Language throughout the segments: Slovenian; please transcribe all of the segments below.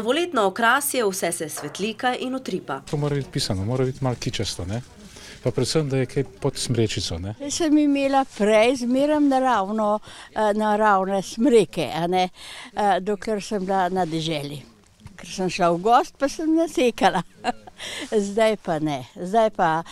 Novoletno okrasje vse se svetlika in utripa. To mora biti pisano, mora biti malo kičasto, ne? Pa predvsem, da je kaj pod smrečico, ne? Jaz sem imela prej zmeram naravne smreke, dokler sem bila na deželi. Ker sem šla v gost, pa sem nasekala. Zdaj pa ne. Zdaj pa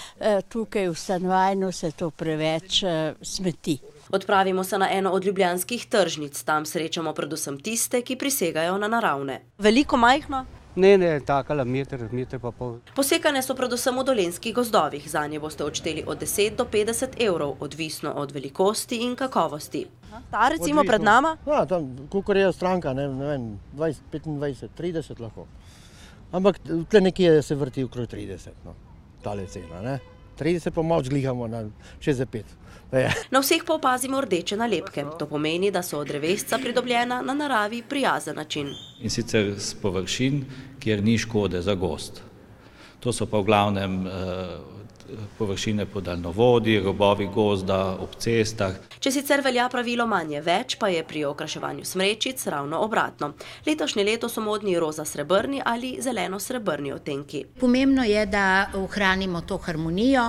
tukaj v stanovanju se to preveč smeti. Odpravimo se na eno od ljubljanskih tržnic. Tam srečamo predvsem tiste, ki prisegajo na naravne. Veliko, majhno? Ne, takala, meter pa pol. Posekane so predvsem v dolenjskih gozdovih. Zanje boste odšteli od 10 do 50 evrov, odvisno od velikosti in kakovosti. Ta recimo pred nama? Ja, tam, kolikor je stranka, ne vem, 20, 25, 30 lahko. Ampak tle nekje se vrti okrog 30, no, tale cena, ne. 30 pa malo zglihamo na 65. Na vseh pa opazimo rdeče nalepke. To pomeni, da so od drevesca pridobljena na naravi prijazen način. In sicer s površin, kjer ni škode za gozd. To so pa v glavnem površine po daljnovodi, robovi gozda, ob cestah. Če sicer velja pravilo manje več, pa je pri okraševanju smrečic ravno obratno. Letošnje leto so modni roza srebrni ali zeleno srebrni odtenki. Pomembno je, da ohranimo to harmonijo,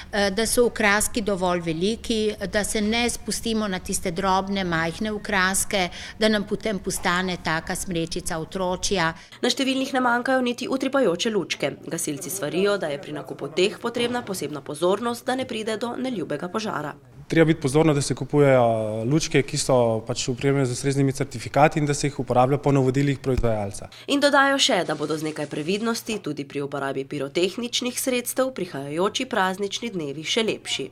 da so okraski dovolj veliki, da se ne spustimo na tiste drobne, majhne okraske, da nam potem postane taka smrečica otročja. Na številnih ne manjkajo niti utripajoče lučke. Gasilci svarijo, da je pri nakupu teh potrebna posebna pozornost, da ne pride do neljubega požara. Treba biti pozorno, da se kupujejo lučke, ki so pač opremljene z ustreznimi certifikati in da se jih uporablja po navodilih proizvajalca. In dodajo še, da bodo z nekaj previdnosti tudi pri uporabi pirotehničnih sredstev prihajajoči praznični dnevi še lepši.